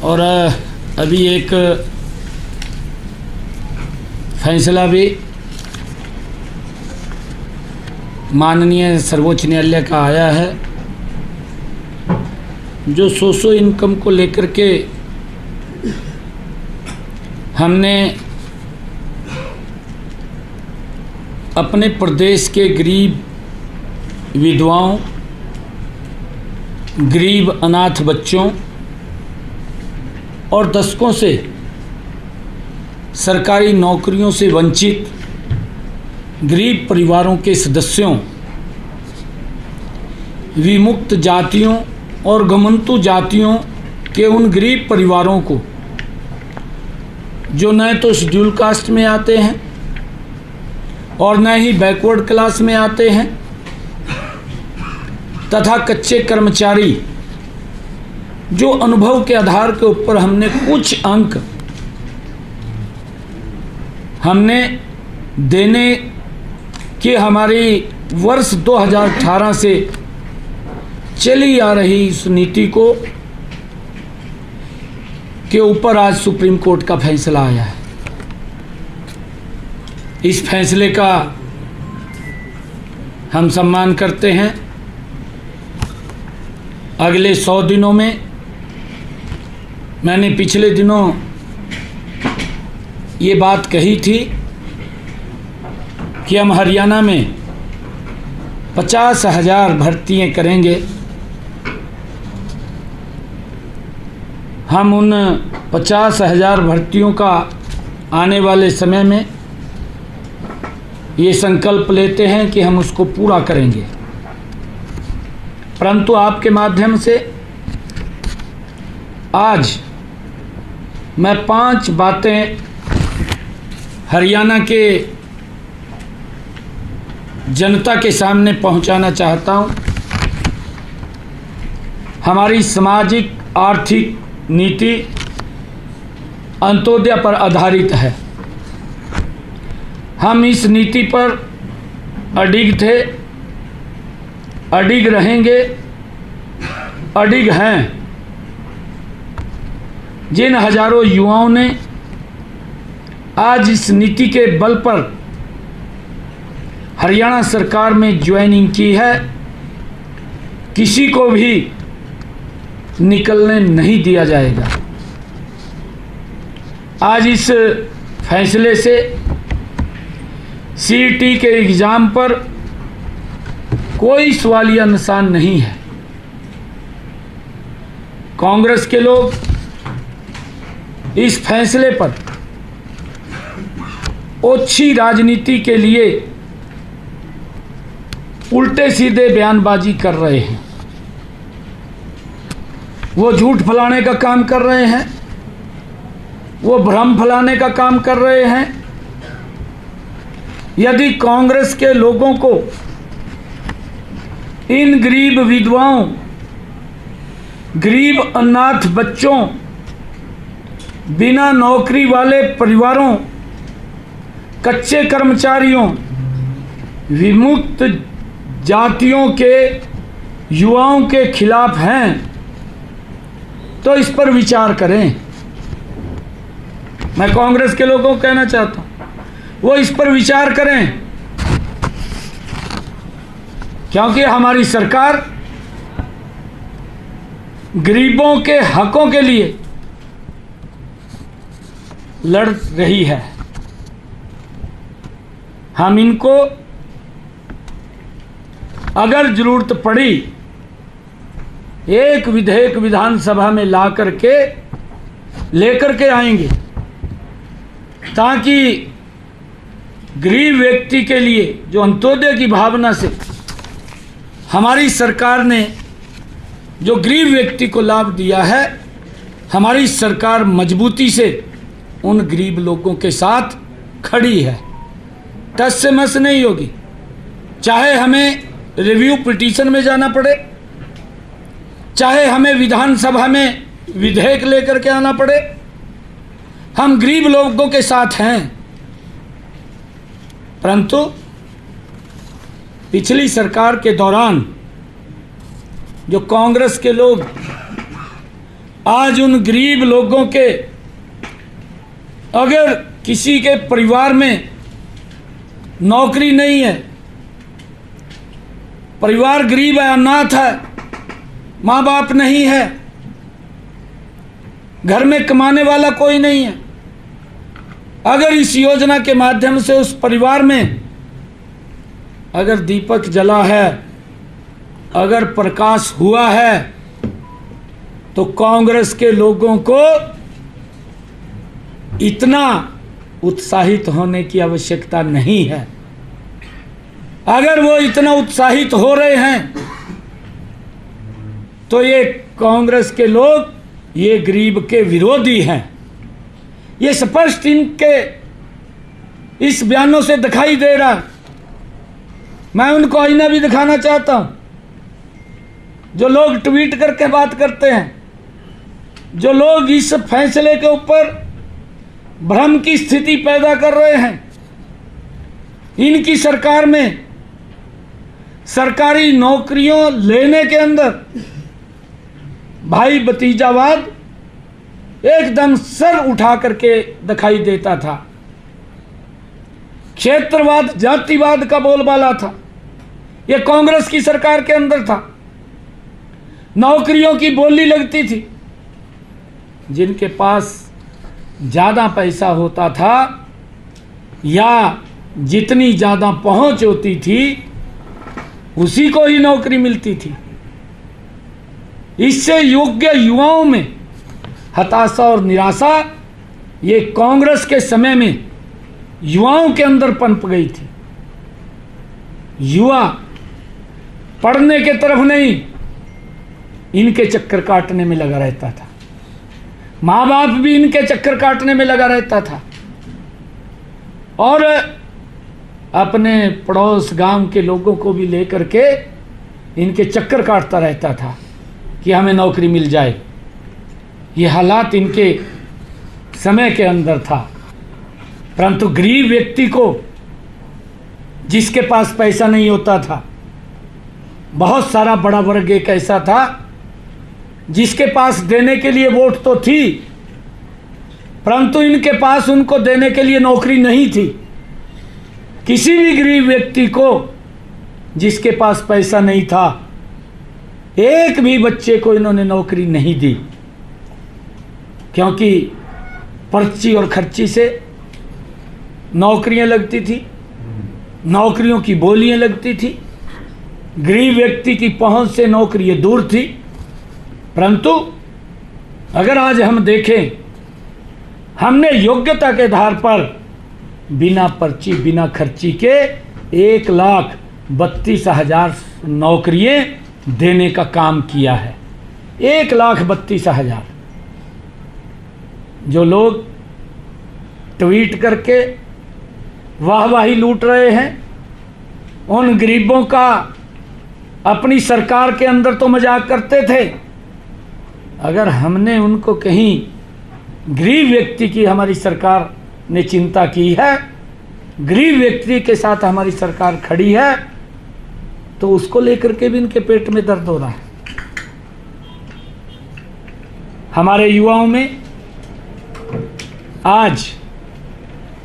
और अभी एक फैसला भी माननीय सर्वोच्च न्यायालय का आया है, जो सोशो इनकम को लेकर के हमने अपने प्रदेश के गरीब विधवाओं, गरीब अनाथ बच्चों और दशकों से सरकारी नौकरियों से वंचित गरीब परिवारों के सदस्यों, विमुक्त जातियों और घुमंतु जातियों के उन गरीब परिवारों को जो न तो शेड्यूल कास्ट में आते हैं और न ही बैकवर्ड क्लास में आते हैं तथा कच्चे कर्मचारी, जो अनुभव के आधार के ऊपर हमने कुछ अंक हमने देने की हमारी वर्ष 2018 से चली आ रही इस नीति को के ऊपर आज सुप्रीम कोर्ट का फैसला आया है। इस फैसले का हम सम्मान करते हैं। अगले 100 दिनों में, मैंने पिछले दिनों ये बात कही थी कि हम हरियाणा में 50,000 भर्तियां करेंगे। हम उन 50,000 भर्तियों का आने वाले समय में ये संकल्प लेते हैं कि हम उसको पूरा करेंगे। परंतु आपके माध्यम से आज मैं 5 बातें हरियाणा के जनता के सामने पहुंचाना चाहता हूं। हमारी सामाजिक आर्थिक नीति अंत्योदय पर आधारित है। हम इस नीति पर अडिग थे, अडिग रहेंगे, अडिग हैं। जिन हजारों युवाओं ने आज इस नीति के बल पर हरियाणा सरकार में ज्वाइनिंग की है, किसी को भी निकलने नहीं दिया जाएगा। आज इस फैसले से सीईटी के एग्ज़ाम पर कोई सवालिया निशान नहीं है। कांग्रेस के लोग इस फैसले पर ओछी राजनीति के लिए उल्टे सीधे बयानबाजी कर रहे हैं। वो झूठ फैलाने का काम कर रहे हैं, वो भ्रम फैलाने का काम कर रहे हैं। यदि कांग्रेस के लोगों को इन गरीब विधवाओं, गरीब अनाथ बच्चों, बिना नौकरी वाले परिवारों, कच्चे कर्मचारियों, विमुक्त जातियों के युवाओं के खिलाफ हैं, तो इस पर विचार करें। मैं कांग्रेस के लोगों को कहना चाहता हूं, वो इस पर विचार करें, क्योंकि हमारी सरकार गरीबों के हकों के लिए लड़ रही है। हम इनको अगर जरूरत पड़ी एक विधेयक विधानसभा में ला करके लेकर के आएंगे, ताकि गरीब व्यक्ति के लिए, जो अंत्योदय की भावना से हमारी सरकार ने जो गरीब व्यक्ति को लाभ दिया है, हमारी सरकार मजबूती से उन गरीब लोगों के साथ खड़ी है। टस से मस नहीं होगी। चाहे हमें रिव्यू पिटीशन में जाना पड़े, चाहे हमें विधानसभा में विधेयक लेकर के आना पड़े, हम गरीब लोगों के साथ हैं। परंतु पिछली सरकार के दौरान जो कांग्रेस के लोग आज उन गरीब लोगों के, अगर किसी के परिवार में नौकरी नहीं है, परिवार गरीब है, अनाथ है, माँ बाप नहीं है, घर में कमाने वाला कोई नहीं है, अगर इस योजना के माध्यम से उस परिवार में अगर दीपक जला है, अगर प्रकाश हुआ है, तो कांग्रेस के लोगों को इतना उत्साहित होने की आवश्यकता नहीं है। अगर वो इतना उत्साहित हो रहे हैं तो ये कांग्रेस के लोग, ये गरीब के विरोधी हैं। ये स्पष्ट इनके इस बयानों से दिखाई दे रहा। मैं उनको आईना भी दिखाना चाहता हूं, जो लोग ट्वीट करके बात करते हैं, जो लोग इस फैसले के ऊपर भ्रम की स्थिति पैदा कर रहे हैं। इनकी सरकार में सरकारी नौकरियों लेने के अंदर भाई भतीजावाद एकदम सर उठा करके दिखाई देता था। क्षेत्रवाद, जातिवाद का बोलबाला था। यह कांग्रेस की सरकार के अंदर था। नौकरियों की बोली लगती थी। जिनके पास ज़्यादा पैसा होता था या जितनी ज़्यादा पहुंच होती थी, उसी को ही नौकरी मिलती थी। इससे योग्य युवाओं में हताशा और निराशा ये कांग्रेस के समय में युवाओं के अंदर पनप गई थी। युवा पढ़ने के तरफ नहीं, इनके चक्कर काटने में लगा रहता था। माँ बाप भी इनके चक्कर काटने में लगा रहता था और अपने पड़ोस गांव के लोगों को भी लेकर के इनके चक्कर काटता रहता था कि हमें नौकरी मिल जाए। ये हालात इनके समय के अंदर था। परंतु गरीब व्यक्ति को, जिसके पास पैसा नहीं होता था, बहुत सारा बड़ा वर्ग एक ऐसा था जिसके पास देने के लिए वोट तो थी, परंतु इनके पास उनको देने के लिए नौकरी नहीं थी। किसी भी गरीब व्यक्ति को जिसके पास पैसा नहीं था, एक भी बच्चे को इन्होंने नौकरी नहीं दी, क्योंकि पर्ची और खर्ची से नौकरियां लगती थी, नौकरियों की बोलियां लगती थी। गरीब व्यक्ति की पहुंच से नौकरियां दूर थी। परंतु अगर आज हम देखें, हमने योग्यता के आधार पर बिना पर्ची, बिना खर्ची के 1,32,000 नौकरियां देने का काम किया है। 1,32,000। जो लोग ट्वीट करके वाहवाही लूट रहे हैं, उन गरीबों का अपनी सरकार के अंदर तो मजाक करते थे। अगर हमने उनको कहीं गरीब व्यक्ति की हमारी सरकार ने चिंता की है, गरीब व्यक्ति के साथ हमारी सरकार खड़ी है, तो उसको लेकर के भी इनके पेट में दर्द हो रहा है। हमारे युवाओं में आज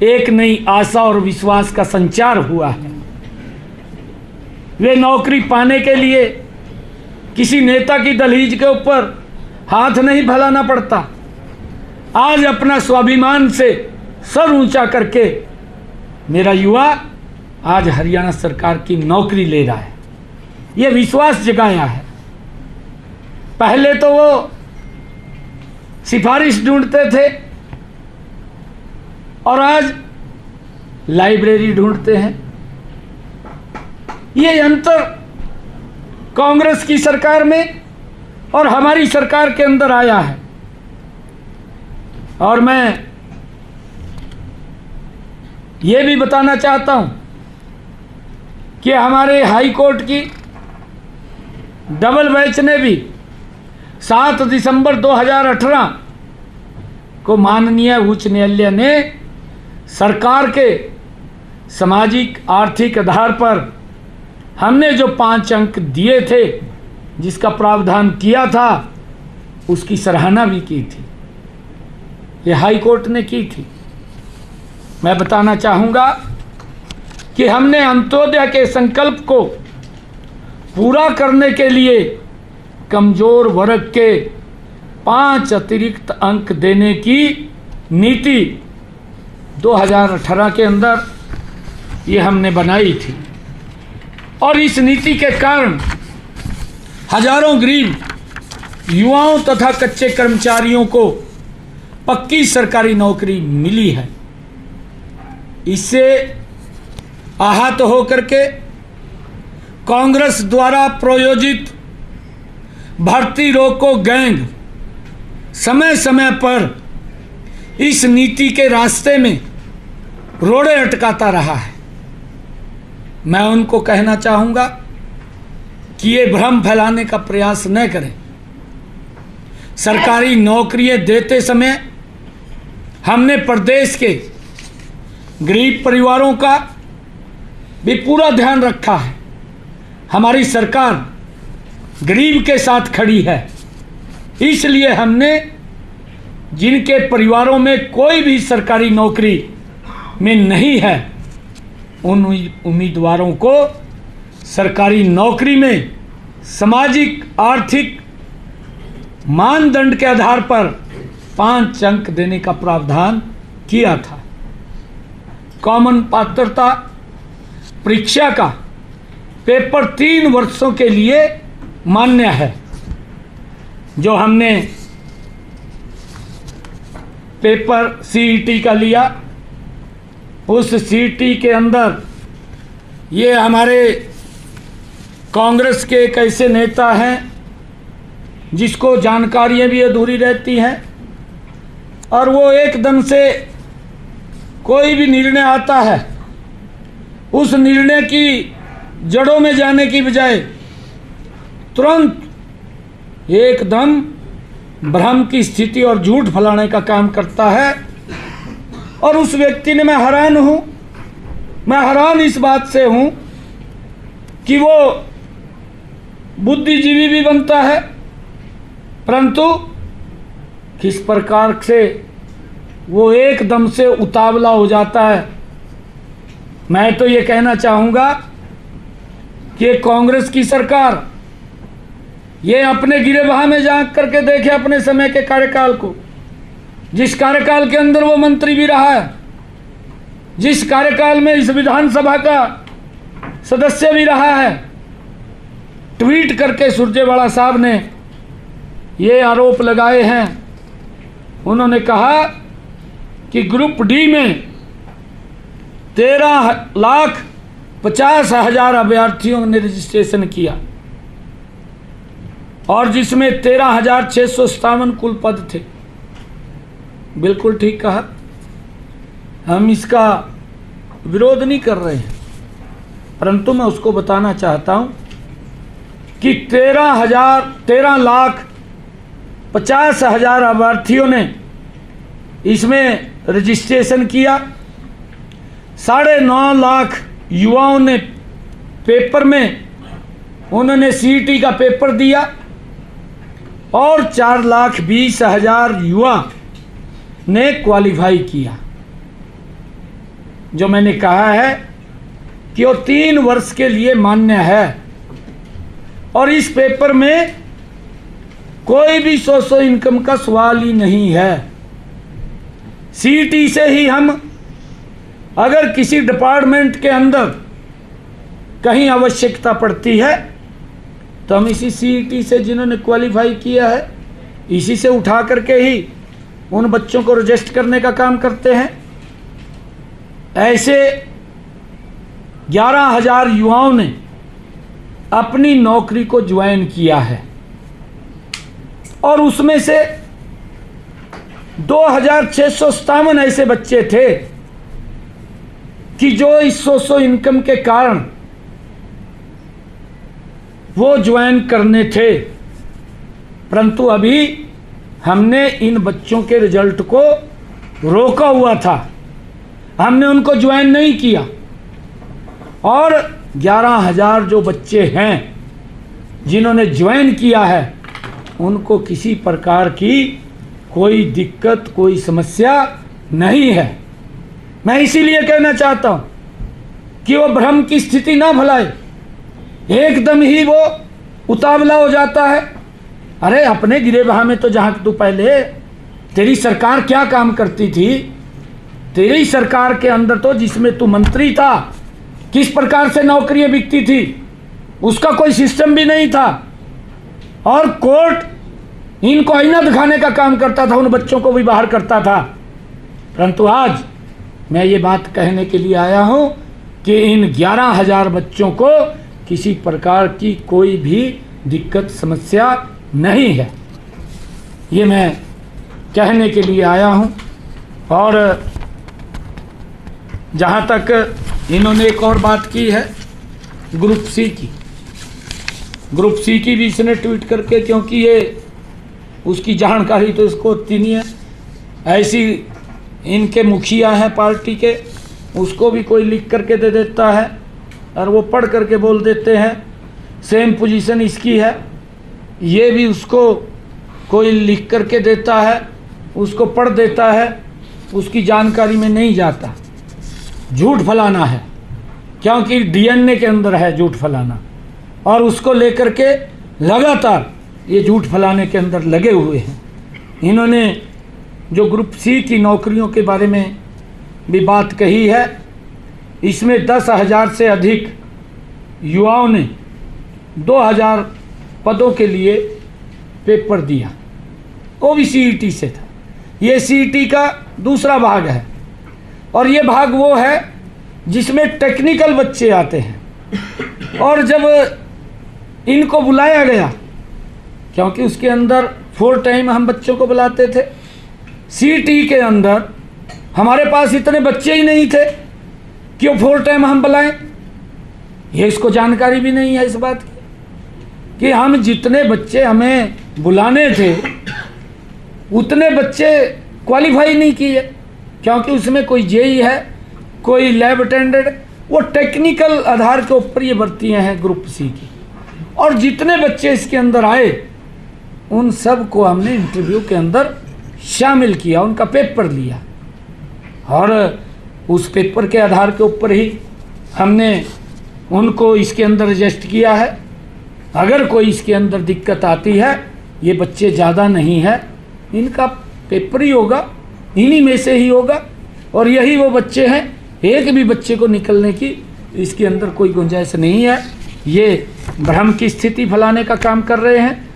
एक नई आशा और विश्वास का संचार हुआ है। वे नौकरी पाने के लिए किसी नेता की दहलीज के ऊपर हाथ नहीं फैलाना पड़ता। आज अपना स्वाभिमान से सर ऊंचा करके मेरा युवा आज हरियाणा सरकार की नौकरी ले रहा है। ये विश्वास जगाया है। पहले तो वो सिफारिश ढूंढते थे और आज लाइब्रेरी ढूंढते हैं। ये अंतर कांग्रेस की सरकार में और हमारी सरकार के अंदर आया है। और मैं ये भी बताना चाहता हूं कि हमारे हाई कोर्ट की डबल बेंच ने भी 7 दिसंबर 2018 को माननीय उच्च न्यायालय ने सरकार के सामाजिक आर्थिक आधार पर हमने जो 5 अंक दिए थे, जिसका प्रावधान किया था, उसकी सराहना भी की थी, ये हाई कोर्ट ने की थी। मैं बताना चाहूँगा कि हमने अंत्योदय के संकल्प को पूरा करने के लिए कमज़ोर वर्ग के 5 अतिरिक्त अंक देने की नीति 2018 के अंदर ये हमने बनाई थी, और इस नीति के कारण हजारों गरीब युवाओं तथा कच्चे कर्मचारियों को पक्की सरकारी नौकरी मिली है। इससे आहत होकर के कांग्रेस द्वारा प्रायोजित भर्ती रोको गैंग समय समय पर इस नीति के रास्ते में रोड़े अटकाता रहा है। मैं उनको कहना चाहूँगा कि ये भ्रम फैलाने का प्रयास न करें। सरकारी नौकरियां देते समय हमने प्रदेश के गरीब परिवारों का भी पूरा ध्यान रखा है। हमारी सरकार गरीब के साथ खड़ी है, इसलिए हमने जिनके परिवारों में कोई भी सरकारी नौकरी में नहीं है उन उम्मीदवारों को सरकारी नौकरी में सामाजिक आर्थिक मानदंड के आधार पर 5 अंक देने का प्रावधान किया था। कॉमन पात्रता परीक्षा का पेपर 3 वर्षों के लिए मान्य है। जो हमने पेपर सीईटी का लिया, उस सीईटी के अंदर ये हमारे कांग्रेस के एक ऐसे नेता हैं जिसको जानकारियाँ भी अधूरी रहती हैं, और वो एकदम से कोई भी निर्णय आता है उस निर्णय की जड़ों में जाने की बजाय तुरंत एकदम भ्रम की स्थिति और झूठ फैलाने का काम करता है। और उस व्यक्ति ने, मैं हैरान इस बात से हूँ कि वो बुद्धिजीवी भी बनता है, परंतु किस प्रकार से वो एकदम से उतावला हो जाता है। मैं तो ये कहना चाहूँगा कि कांग्रेस की सरकार ये अपने गिरेबान में झांक करके देखे अपने समय के कार्यकाल को, जिस कार्यकाल के अंदर वो मंत्री भी रहा है, जिस कार्यकाल में इस विधानसभा का सदस्य भी रहा है। ट्वीट करके सुरजेवाला साहब ने ये आरोप लगाए हैं। उन्होंने कहा कि ग्रुप डी में 13,50,000 अभ्यर्थियों ने रजिस्ट्रेशन किया, और जिसमें 13,657 कुल पद थे। बिल्कुल ठीक कहा, हम इसका विरोध नहीं कर रहे हैं, परंतु मैं उसको बताना चाहता हूं कि 13,50,000 अभ्यर्थियों ने इसमें रजिस्ट्रेशन किया। 9.5 लाख युवाओं ने पेपर में उन्होंने सीईटी का पेपर दिया, और 4,20,000 युवा ने क्वालिफाई किया। जो मैंने कहा है कि वो 3 वर्ष के लिए मान्य है, और इस पेपर में कोई भी सोर्स ऑफ इनकम का सवाल ही नहीं है। सीईटी से ही हम अगर किसी डिपार्टमेंट के अंदर कहीं आवश्यकता पड़ती है तो हम इसी सीईटी से जिन्होंने क्वालिफाई किया है इसी से उठा करके ही उन बच्चों को रजिस्टर करने का काम करते हैं। ऐसे 11,000 युवाओं ने अपनी नौकरी को ज्वाइन किया है, और उसमें से 2,657 ऐसे बच्चे थे कि जो इस सोर्स ऑफ इनकम के कारण वो ज्वाइन करने थे, परंतु अभी हमने इन बच्चों के रिजल्ट को रोका हुआ था, हमने उनको ज्वाइन नहीं किया। और 11,000 जो बच्चे हैं जिन्होंने ज्वाइन किया है उनको किसी प्रकार की कोई दिक्कत, कोई समस्या नहीं है। मैं इसीलिए कहना चाहता हूँ कि वो भ्रम की स्थिति ना फैलाए, एकदम ही वो उतावला हो जाता है। अरे अपने गिरेबान में तो जहाँ तू पहले तेरी सरकार क्या काम करती थी, तेरी सरकार के अंदर तो जिसमें तू मंत्री था, किस प्रकार से नौकरियां बिकती थी, उसका कोई सिस्टम भी नहीं था। और कोर्ट इनको आईना दिखाने का काम करता था, उन बच्चों को भी बाहर करता था। परंतु आज मैं ये बात कहने के लिए आया हूँ कि इन 11,000 बच्चों को किसी प्रकार की कोई भी दिक्कत, समस्या नहीं है। ये मैं कहने के लिए आया हूँ। और जहाँ तक इन्होंने एक और बात की है ग्रुप सी की, ग्रुप सी की भी इसने ट्वीट करके, क्योंकि ये उसकी जानकारी तो इसको होती नहीं है, ऐसी इनके मुखिया हैं पार्टी के, उसको भी कोई लिख करके दे देता है और वो पढ़ करके बोल देते हैं सेम पोजीशन इसकी है। ये भी उसको कोई लिख करके देता है, उसको पढ़ देता है, उसकी जानकारी में नहीं जाता। झूठ फैलाना है, क्योंकि डीएनए के अंदर है झूठ फैलाना, और उसको लेकर के लगातार ये झूठ फैलाने के अंदर लगे हुए हैं। इन्होंने जो ग्रुप सी की नौकरियों के बारे में भी बात कही है, इसमें 10,000 से अधिक युवाओं ने 2,000 पदों के लिए पेपर दिया, वो भी सीईटी से था। ये सीईटी का दूसरा भाग है, और ये भाग वो है जिसमें टेक्निकल बच्चे आते हैं। और जब इनको बुलाया गया, क्योंकि उसके अंदर 4 टाइम हम बच्चों को बुलाते थे, सीईटी के अंदर हमारे पास इतने बच्चे ही नहीं थे कि वो 4 टाइम हम बुलाएं। ये इसको जानकारी भी नहीं है इस बात की कि हम जितने बच्चे हमें बुलाने थे उतने बच्चे क्वालिफाई नहीं किए, क्योंकि उसमें कोई जेई है, कोई लैब अटेंडेंट, वो टेक्निकल आधार के ऊपर ये भर्तियाँ हैं ग्रुप सी की। और जितने बच्चे इसके अंदर आए उन सब को हमने इंटरव्यू के अंदर शामिल किया, उनका पेपर लिया, और उस पेपर के आधार के ऊपर ही हमने उनको इसके अंदर रजिस्ट किया है। अगर कोई इसके अंदर दिक्कत आती है, ये बच्चे ज़्यादा नहीं है, इनका पेपर ही होगा, इन्हीं में से ही होगा, और यही वो बच्चे हैं। एक भी बच्चे को निकलने की इसके अंदर कोई गुंजाइश नहीं है। ये भ्रम की स्थिति फैलाने का काम कर रहे हैं।